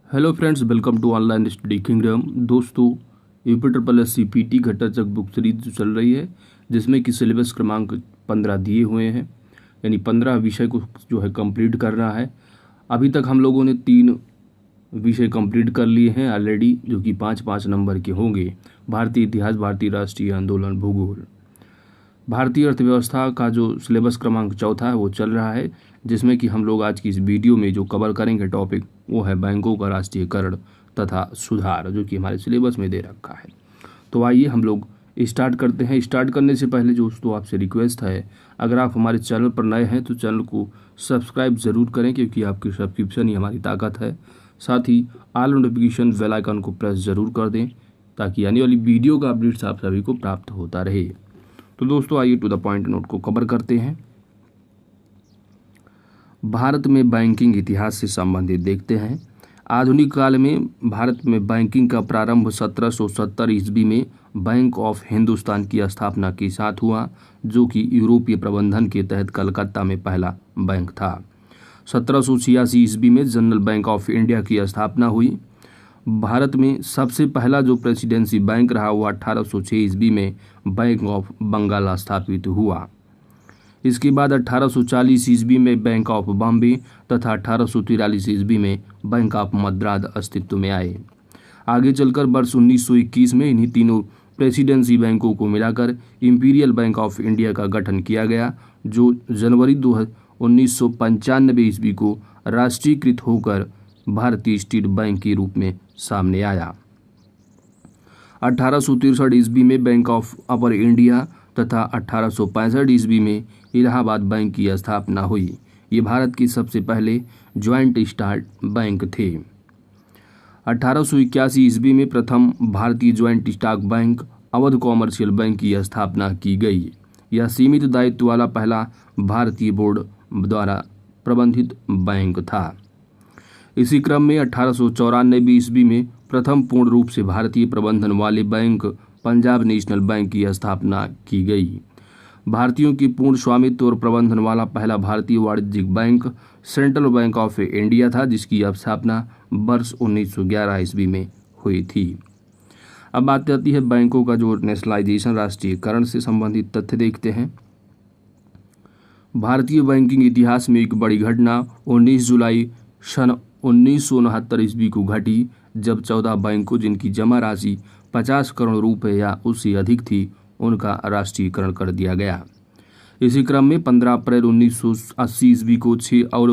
Hello friends, welcome to online study kingdom. दोस्तों, UPSSC घटाचक book series जो चल रही है, जिसमें कि सिलेबस क्रमांक 15 दिए हुए हैं, यानी 15 विषय को जो है कंप्लीट करना है। अभी तक हम लोगों ने 3 विषय कंप्लीट कर लिए हैं ऑलरेडी, जो कि 5-5 नंबर के होंगे। भारतीय इतिहास, भारतीय राष्ट्रीय आंदोलन, भूगोल। भारतीय अर्थव्यवस्था का जो सिलेबस क्रमांक 4 है वो चल रहा है, जिसमें कि हम लोग आज की इस वीडियो में जो कवर करेंगे टॉपिक, वो है बैंकों का राष्ट्रीयकरण तथा सुधार, जो कि हमारे सिलेबस में दे रखा है। तो आइए हम लोग स्टार्ट करते हैं। स्टार्ट करने से पहले दोस्तों आपसे रिक्वेस्ट है, अगर आप हमारे चैनल पर नए हैं तो चैनल को सब्सक्राइब ज़रूर करें, क्योंकि आपकी सब्सक्रिप्शन ही हमारी ताकत है। साथ ही ऑल नोटिफिकेशन बेल आइकन को प्रेस ज़रूर कर दें, ताकि आने वाली वीडियो का अपडेट्स आप सभी को प्राप्त होता रहे। तो दोस्तों आइए टू द पॉइंट नोट को कवर करते हैं। भारत में बैंकिंग इतिहास से संबंधित देखते हैं। आधुनिक काल में भारत में बैंकिंग का प्रारंभ 1770 ईस्वी में बैंक ऑफ हिंदुस्तान की स्थापना के साथ हुआ, जो कि यूरोपीय प्रबंधन के तहत कलकत्ता में पहला बैंक था। 1786 ईस्वी में जनरल बैंक ऑफ इंडिया की स्थापना हुई। भारत में सबसे पहला जो प्रेसिडेंसी बैंक रहा वो 1806 ईस्वी में बैंक ऑफ बंगाल स्थापित हुआ। इसके बाद 1840 ईस्वी में बैंक ऑफ बॉम्बे तथा 1843 ईस्वी में बैंक ऑफ मद्रास अस्तित्व में आए। आगे चलकर वर्ष 1921 में इन्हीं तीनों प्रेसिडेंसी बैंकों को मिलाकर इंपीरियल बैंक ऑफ इंडिया का गठन किया गया, जो जनवरी 1995 ईस्वी को राष्ट्रीयकृत होकर भारतीय स्टेट बैंक के रूप में सामने आया। 1863 ईस्वी में बैंक ऑफ अपर इंडिया तथा 1865 ईस्वी में इलाहाबाद बैंक की स्थापना हुई। ये भारत के सबसे पहले ज्वाइंट स्टार्ट बैंक थे। 1881 ईस्वी में प्रथम भारतीय joint stock bank Awadh commercial bank की स्थापना की गई। यह सीमित दायित्व वाला पहला भारतीय बोर्ड द्वारा प्रबंधित बैंक था। इसी क्रम में 1894 ईस्वी में प्रथम पूर्ण रूप से भारतीय प्रबंधन वाले बैंक पंजाब नेशनल बैंक की स्थापना की गई। भारतीयों की पूर्ण स्वामित्व और प्रबंधन वाला पहला भारतीय वाणिज्यिक bank central bank of India था, जिसकी स्थापना वर्ष 1911 ईस्वी में हुई थी। अब बात आती है बैंकों का जो नेशनलाइजेशन, राष्ट्रीयकरण से संबंधित तथ्य देखते हैं। भारतीय बैंकिंग इतिहास में एक बड़ी घटना 19 जुलाई सन 1969 ईस्वी को घटी, जब 14 बैंकों जिनकी जमा राशि 50 करोड़ रुपए या उससे अधिक थी, उनका राष्ट्रीयकरण कर दिया गया। इसी क्रम में 15 अप्रैल 1980 ईस्वी को 6 और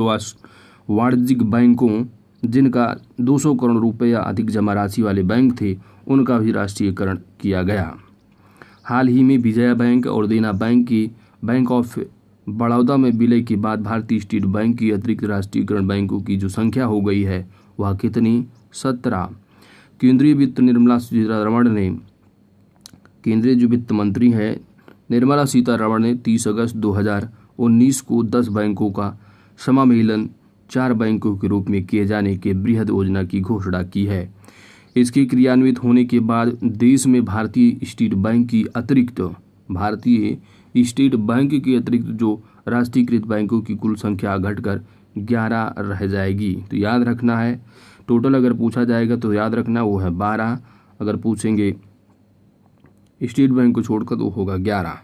वाणिज्यिक बैंकों जिनका 200 करोड़ रुपए या अधिक जमा राशि वाले बैंक थे, उनका भी राष्ट्रीयकरण किया गया। हाल ही में विजया बैंक और देना बैंक की बैंक ऑफ बड़ौदा में विलय के बाद भारतीय स्टेट बैंक की अतिरिक्त राष्ट्रीयकरण बैंकों की जो संख्या हो गई है वह कितनी? 17। केंद्रीय वित्त निर्मला सीतारमण ने केंद्रीय जो वित्त मंत्री है निर्मला सीतारमण ने 30 अगस्त 2019 को 10 बैंकों का समामेलन 4 बैंकों के रूप में किए जाने के बृहद योजना की घोषणा की है। इसके क्रियान्वित होने के बाद देश में भारतीय स्टेट बैंक की अतिरिक्त जो राष्ट्रीयकृत बैंकों की कुल संख्या घटकर 11 रह जाएगी। तो याद रखना है, टोटल अगर पूछा जाएगा तो याद रखना वो है 12, अगर पूछेंगे स्टेट बैंक को छोड़कर तो होगा 11।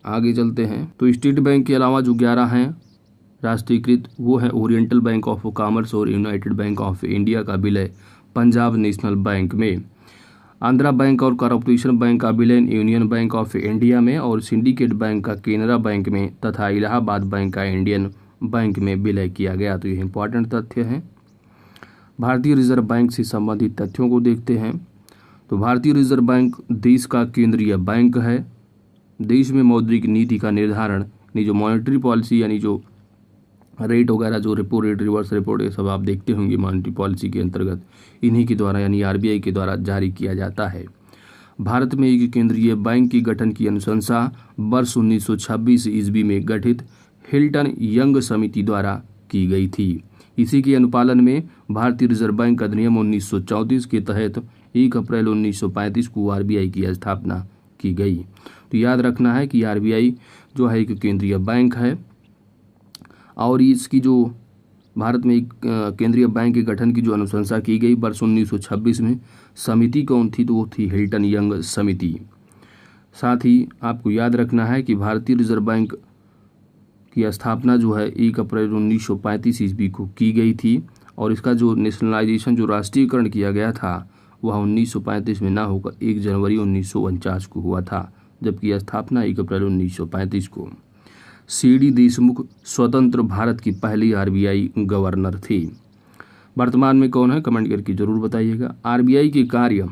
आगे चलते हैं। तो स्टेट बैंक के अलावा जो 11 हैं राष्ट्रीयकृत, वो है ओरिएंटल बैंक ऑफ कॉमर्स और यूनाइटेड बैंक ऑफ इंडिया का विलय पंजाब नेशनल बैंक में, आंध्रा बैंक और कॉर्पोरेशन बैंक का विलय यूनियन बैंक ऑफ इंडिया में और सिंडिकेट बैंक का केनरा बैंक में तथा इलाहाबाद बैंक का इंडियन बैंक में विलय किया गया। तो ये इंपॉर्टेंट तथ्य हैं। भारतीय रिजर्व बैंक से संबंधित तथ्यों को देखते हैं। तो भारतीय रिजर्व बैंक देश का केंद्रीय बैंक है। देश में मौद्रिक नीति का निर्धारण, जो मॉनेटरी पॉलिसी यानी जो रेट वगैरह, जो repo rate, reverse repo rate, सब आप देखते होंगे मॉनेटरी पॉलिसी के अंतर्गत इन्हीं के द्वारा यानी RBI के द्वारा जारी किया जाता है। भारत में एक केंद्रीय बैंक के गठन की अनुशंसा वर्ष 1926 ईस्वी में गठित हिल्टन यंग समिति द्वारा की गई थी। इसी के अनुपालन में भारतीय रिजर्व बैंक अधिनियम 1934 के तहत 1 अप्रैल 1935 को RBI की स्थापना की गई। तो याद रखना है कि RBI जो है एक केंद्रीय बैंक है और इसकी जो भारत में एक केंद्रीय बैंक के गठन की जो अनुशंसा की गई वर्ष 1926 में, समिति कौन थी? तो वो थी हिल्टन यंग समिति। साथ ही आपको याद रखना है कि भारतीय रिजर्व बैंक की स्थापना जो है 1 अप्रैल 1935 ईस्वी को की गई थी, और इसका जो नेशनलाइजेशन, जो राष्ट्रीयकरण किया गया था, वह 1935 में ना होकर 1 जनवरी 1949 को हुआ था, जबकि स्थापना 1 अप्रैल 1935 को। CD देशमुख स्वतंत्र भारत की पहली RBI गवर्नर थी। वर्तमान में कौन है? कमेंट करके जरूर बताइएगा। RBI के कार्य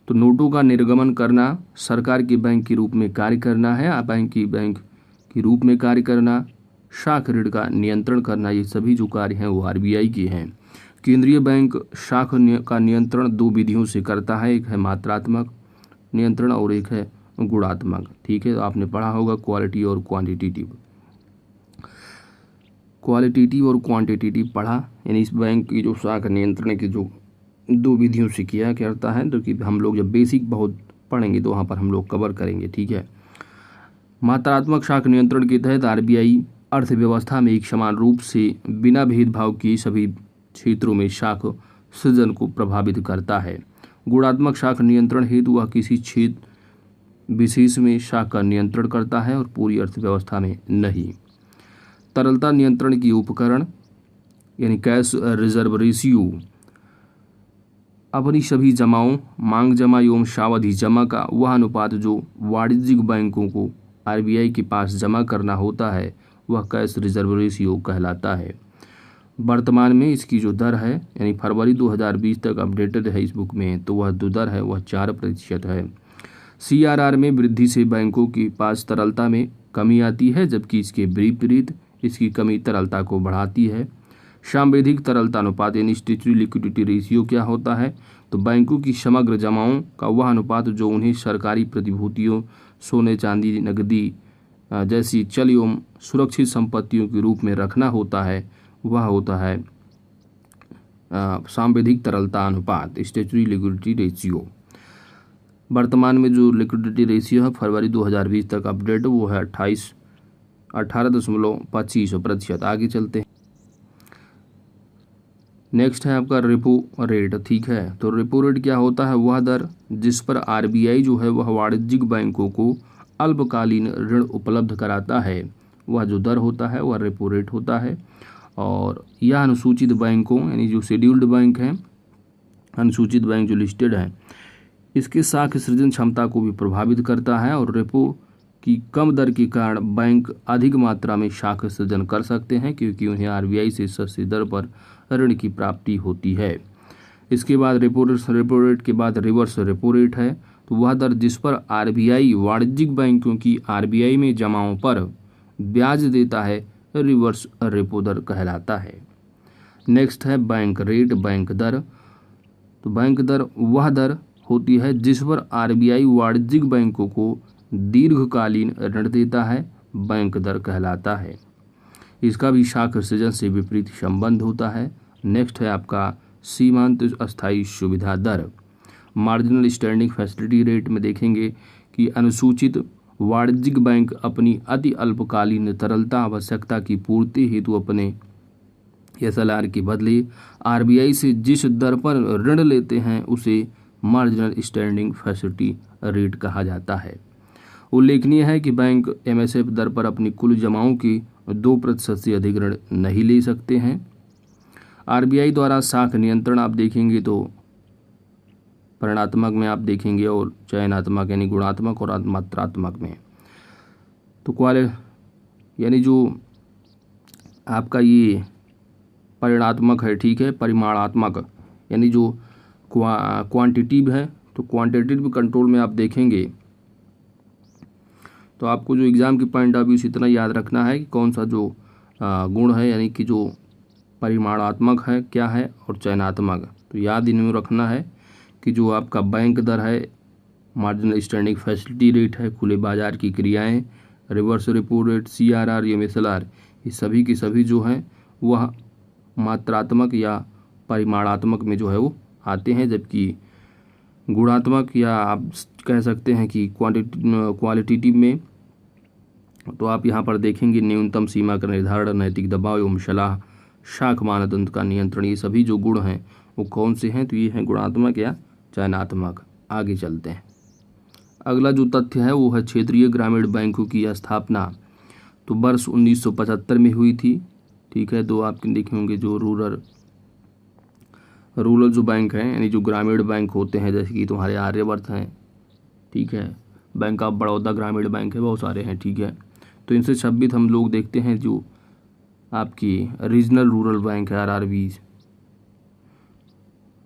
तो नोटों का निर्गमन करना, सरकार के बैंक के रूप में कार्य करना है, बैंक के रूप में कार्य करना, शाख ऋण का नियंत्रण करना, ये सभी जो कार्य हैं वो RBI के हैं। केंद्रीय बैंक शाख का नियंत्रण 2 विधियों से करता है, एक है मात्रात्मक नियंत्रण और एक है गुणात्मक। ठीक है, तो आपने पढ़ा होगा क्वालिटी और क्वांटिटेटिव। क्वालिटेटिव और क्वांटिटेटिव पढ़ा, यानी इस बैंक की जो शाख नियंत्रण की जो 2 विधियों से किया करता है, तो कि हम लोग जब बेसिक बहुत पढ़ेंगे तो वहाँ पर हम लोग कवर करेंगे। ठीक है, मात्रात्मक शाख नियंत्रण के तहत RBI अर्थव्यवस्था में एक समान रूप से बिना भेदभाव किए सभी क्षेत्रों में शाख सृजन को प्रभावित करता है। गुणात्मक शाख नियंत्रण हेतु वह किसी क्षेत्र विशेष में शाख का नियंत्रण करता है और पूरी अर्थव्यवस्था में नहीं। तरलता नियंत्रण की उपकरण यानी कैश रिजर्व रेशियो अपनी सभी जमाओं, मांग जमा एवं सावधि जमा का वह अनुपात जो वाणिज्यिक बैंकों को RBI के पास जमा करना होता है, वह कैश रिजर्व रेशियो कहलाता है। वर्तमान में इसकी जो दर है, यानी फरवरी 2020 तक अपडेटेड है इस बुक में, तो वह जो दर है वह 4% है। CRR में वृद्धि से बैंकों के पास तरलता में कमी आती है, जबकि इसके विपरीत इसकी कमी तरलता को बढ़ाती है। सांविधिक तरलता अनुपात यानी स्टैट्यूटरी लिक्विडिटी रेशियो क्या होता है? तो बैंकों की समग्र जमाओं का वह अनुपात जो उन्हें सरकारी प्रतिभूतियों, सोने चांदी, नकदी जैसी चल एवं सुरक्षित संपत्तियों के रूप में रखना होता है, वह होता है सांविधिक तरलता अनुपात, स्टैट्यूटरी लिक्विडिटी रेशियो। वर्तमान में जो लिक्विडिटी रेशियो है फरवरी 2020 तक अपडेट, वो है 18.25%। आगे चलते हैं। नेक्स्ट है आपका रेपो रेट। ठीक है, तो रेपो रेट क्या होता है? वह दर जिस पर RBI जो है वह वाणिज्यिक बैंकों को अल्पकालीन ऋण उपलब्ध कराता है, वह जो दर होता है वह रेपो रेट होता है। और यह अनुसूचित बैंकों यानी जो शेड्यूल्ड बैंक हैं, अनुसूचित बैंक जो लिस्टेड हैं, इसके शाख सृजन क्षमता को भी प्रभावित करता है। और रेपो की कम दर के कारण बैंक अधिक मात्रा में शाख सृजन कर सकते हैं, क्योंकि उन्हें RBI से सस्ती दर पर ऋण की प्राप्ति होती है। इसके बाद रेपो रेट के बाद रिवर्स रेपो रेट है, तो वह दर जिस पर RBI वाणिज्यिक बैंकों की RBI में जमाओं पर ब्याज देता है, रिवर्स रेपो दर कहलाता है। नेक्स्ट है बैंक रेट, बैंक दर। तो बैंक दर वह दर होती है जिस पर RBI वाणिज्यिक बैंकों को दीर्घकालीन ऋण देता है, बैंक दर कहलाता है। इसका भी शाख सृजन से विपरीत संबंध होता है। नेक्स्ट है आपका सीमांत अस्थायी सुविधा दर। मार्जिनल स्टैंडिंग फैसिलिटी रेट में देखेंगे कि अनुसूचित वाणिज्यिक बैंक अपनी अति अल्पकालीन तरलता आवश्यकता की पूर्ति हेतु अपने SLR के बदले RBI से जिस दर पर ऋण लेते हैं उसे मार्जिनल स्टैंडिंग फैसिलिटी रेट कहा जाता है। उल्लेखनीय है कि बैंक MSF दर पर अपनी कुल जमाओं की 2% से अधिक ऋण नहीं ले सकते हैं। RBI द्वारा शाख नियंत्रण आप देखेंगे तो परिणात्मक में आप देखेंगे और चयनात्मक यानी गुणात्मक और मात्रात्मक में। तो यानी जो आपका ये परिणात्मक है, ठीक है, परिमाणात्मक यानी जो क्वांटिटिव है, तो क्वांटिटेटिव कंट्रोल में आप देखेंगे तो आपको जो एग्ज़ाम की पॉइंट ऑफ व्यू से इतना याद रखना है कि कौन सा जो गुण है, यानी कि जो परिमाणात्मक है क्या है और चयनात्मक। तो याद इनमें रखना है कि जो आपका बैंक दर है, मार्जिनल स्टैंडिंग फैसिलिटी रेट है, खुले बाजार की क्रियाएं, रिवर्स रेपो रेट, CRR या SLR, ये सभी के सभी जो हैं वह मात्रात्मक या परिमाणात्मक में जो है वो आते हैं, जबकि गुणात्मक या आप कह सकते हैं कि क्वालिटेटिव में तो आप यहाँ पर देखेंगे न्यूनतम सीमा का निर्धारण, नैतिक दबाव एवं सलाह, शाख मानदंड का नियंत्रण, ये सभी जो गुण हैं वो कौन से हैं, तो ये हैं गुणात्मक या चयनात्मक। आगे चलते हैं। अगला जो तथ्य है वो है क्षेत्रीय ग्रामीण बैंकों की स्थापना तो वर्ष 1975 में हुई थी। ठीक है, दो आपके देखे होंगे जो रूरल जो बैंक हैं, यानी जो ग्रामीण बैंक होते हैं, जैसे कि तुम्हारे आर्यवर्त हैं, ठीक है, बैंक ऑफ बड़ौदा ग्रामीण बैंक है, बहुत सारे हैं। ठीक है, तो इनसे 26 हम लोग देखते हैं जो आपकी रीजनल रूरल बैंक है, RRB।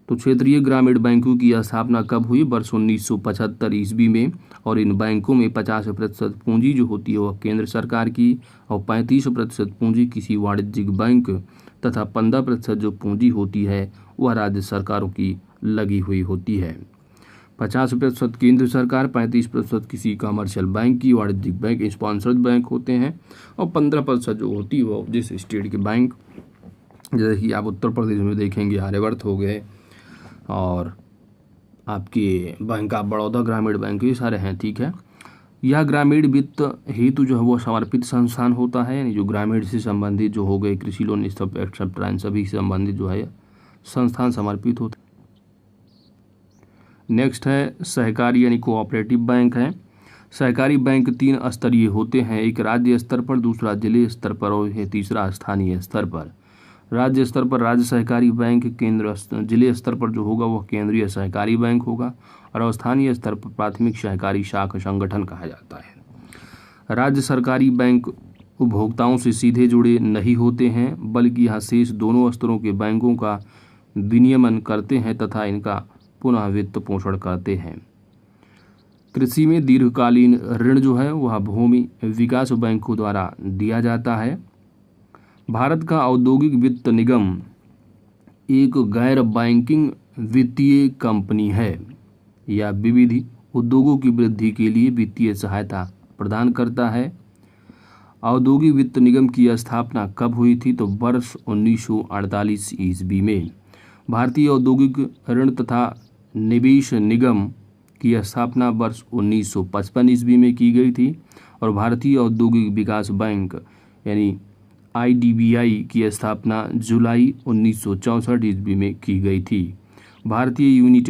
तो क्षेत्रीय ग्रामीण बैंकों की स्थापना कब हुई? वर्ष 1975 ईस्वी में। और इन बैंकों में 50% पूंजी जो होती है वह केंद्र सरकार की और 35% पूंजी किसी वाणिज्यिक बैंक तथा 15% जो पूंजी होती है वह राज्य सरकारों की लगी हुई होती है। 50% केंद्र सरकार, 35% किसी कमर्शियल बैंक की, वाणिज्यिक बैंक, स्पॉन्सर्ड बैंक होते हैं, और 15% जो होती है वो जिस स्टेट के बैंक, जैसे कि आप उत्तर प्रदेश में देखेंगे आर्यवर्त हो गए और आपके बैंक ऑफ बड़ौदा ग्रामीण बैंक, ये सारे हैं। ठीक है, यह ग्रामीण वित्त हेतु जो है वो समर्पित संस्थान होता है, यानी जो ग्रामीण से संबंधित जो हो गए कृषि लोन एक्सेप्टर सभी से संबंधित जो है संस्थान समर्पित होते। नेक्स्ट है सहकारी यानी कोऑपरेटिव बैंक है। सहकारी बैंक 3 स्तरीय होते हैं, एक राज्य स्तर पर, दूसरा जिले स्तर पर और तीसरा स्थानीय स्तर पर। राज्य स्तर पर राज्य सहकारी बैंक, जिले स्तर पर जो होगा वह केंद्रीय सहकारी बैंक होगा, और स्थानीय स्तर पर प्राथमिक सहकारी शाख संगठन कहा जाता है। राज्य सरकारी बैंक उपभोक्ताओं से सीधे जुड़े नहीं होते हैं, बल्कि यहाँ शेष दोनों स्तरों के बैंकों का विनियमन करते हैं तथा इनका पुनः वित्त पोषण करते हैं। कृषि में दीर्घकालीन ऋण जो है वह भूमि विकास बैंकों द्वारा दिया जाता है। भारत का औद्योगिक वित्त निगम एक गैर बैंकिंग वित्तीय कंपनी है या विविध उद्योगों की वृद्धि के लिए वित्तीय सहायता प्रदान करता है। औद्योगिक वित्त निगम की स्थापना कब हुई थी? तो वर्ष 1948 ईस्वी में। भारतीय औद्योगिक ऋण तथा निवेश निगम की स्थापना वर्ष 1955 ईस्वी में की गई थी, और भारतीय औद्योगिक विकास बैंक यानी IDBI की स्थापना जुलाई 1964 ईस्वी में की गई थी। भारतीय unit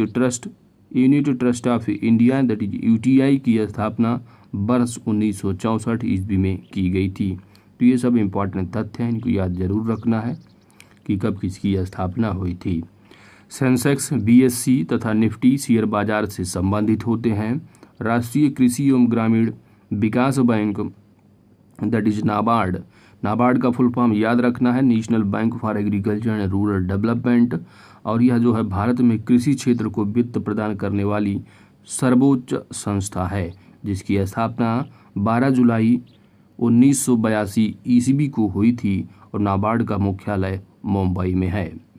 trust of India that is UTI की स्थापना वर्ष 1964 ईस्वी में की गई थी। तो ये सब इम्पोर्टेंट तथ्य हैं, इनको याद जरूर रखना है कि कब किसकी स्थापना हुई थी। सेंसेक्स, BSE तथा निफ्टी शेयर बाजार से संबंधित होते हैं। राष्ट्रीय कृषि एवं ग्रामीण विकास बैंक दैट इज नाबार्ड का फुल फॉर्म याद रखना है, national bank for agriculture and rural development, और यह जो है भारत में कृषि क्षेत्र को वित्त प्रदान करने वाली सर्वोच्च संस्था है, जिसकी स्थापना 12 जुलाई 1982 ईस्वी को हुई थी, और नाबार्ड का मुख्यालय मुंबई में है।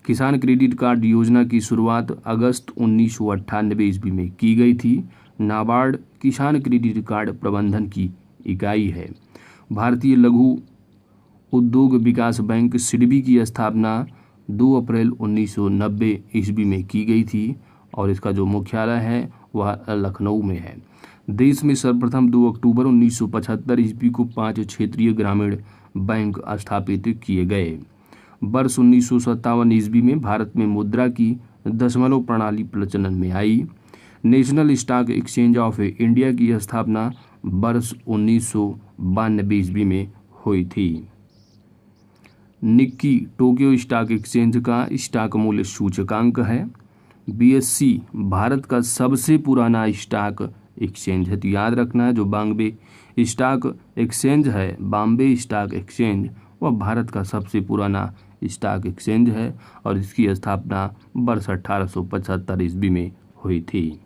किसान क्रेडिट कार्ड योजना की शुरुआत अगस्त 1998 ईस्वी में की गई थी। नाबार्ड किसान क्रेडिट कार्ड प्रबंधन की इकाई है। भारतीय लघु उद्योग विकास बैंक सिडबी की स्थापना 2 अप्रैल 1990 ईस्वी में की गई थी, और इसका जो मुख्यालय है वह लखनऊ में है। देश में सर्वप्रथम 2 अक्टूबर 1975 ईस्वी को 5 क्षेत्रीय ग्रामीण बैंक स्थापित किए गए। वर्ष 1957 ईस्वी में भारत में मुद्रा की दशमलव प्रणाली प्रचलन में आई। National Stock Exchange of India की स्थापना वर्ष 1992 ईस्वी में हुई थी। निक्की टोक्यो स्टॉक एक्सचेंज का स्टॉक मूल्य सूचकांक है। BSE भारत का सबसे पुराना स्टॉक एक्सचेंज है, तो याद रखना है जो बॉम्बे स्टॉक एक्सचेंज वह भारत का सबसे पुराना स्टॉक एक्सचेंज है, और इसकी स्थापना वर्ष 1875 ईस्वी में हुई थी।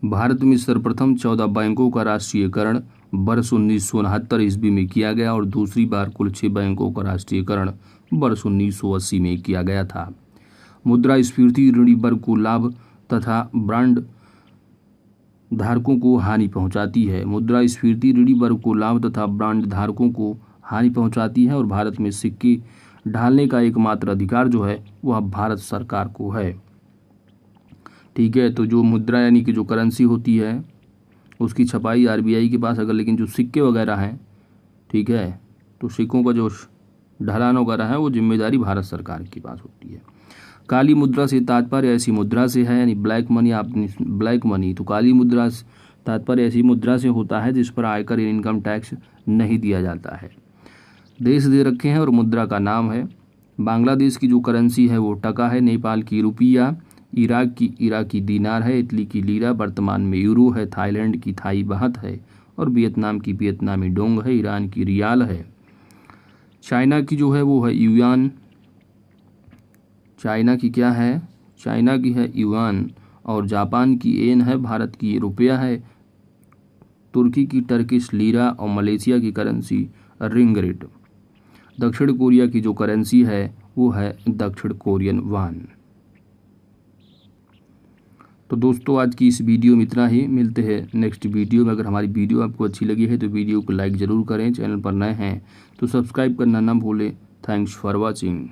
भारत में सर्वप्रथम 14 बैंकों का राष्ट्रीयकरण वर्ष 1969 ईस्वी में किया गया, और दूसरी बार कुल 6 बैंकों का राष्ट्रीयकरण वर्ष 1980 में किया गया था। मुद्रास्फीति ऋणी वर्ग को लाभ तथा बांड धारकों को हानि पहुंचाती है। मुद्रास्फीति ऋणी वर्ग को लाभ तथा बांड धारकों को हानि पहुंचाती है, और भारत में सिक्के ढालने का एकमात्र अधिकार जो है वह भारत सरकार को है। ठीक है, तो जो मुद्रा यानी कि जो करेंसी होती है उसकी छपाई RBI के पास, अगर लेकिन जो सिक्के वगैरह हैं, ठीक है, तो सिक्कों का जो ढलान वगैरह है वो जिम्मेदारी भारत सरकार के पास होती है। काली मुद्रा से तात्पर्य ऐसी मुद्रा से है, यानी ब्लैक मनी। आपने ब्लैक मनी, तो काली मुद्रा से तात्पर्य ऐसी मुद्रा से होता है जिस पर आयकर इनकम टैक्स नहीं दिया जाता है। देश दे रखे हैं और मुद्रा का नाम है। बांग्लादेश की जो करेंसी है वो टका है, नेपाल की रुपया, इराक की इराकी दीनार है, इटली की लीरा, वर्तमान में यूरो है, थाईलैंड की थाई बाहत है और वियतनाम की वियतनामी डोंग है, ईरान की रियाल है। चाइना की जो है वो है युआन, चाइना की क्या है, चाइना की है युआन, और जापान की येन है, भारत की रुपया है, तुर्की की टर्किश लीरा और मलेशिया की करेंसी रिंगिट। दक्षिण कोरिया की जो करेंसी है वो है दक्षिण कोरियन वान। तो दोस्तों आज की इस वीडियो में इतना ही, मिलते हैं नेक्स्ट वीडियो में। अगर हमारी वीडियो आपको अच्छी लगी है तो वीडियो को लाइक ज़रूर करें, चैनल पर नए हैं तो सब्सक्राइब करना ना भूलें। Thanks for watching.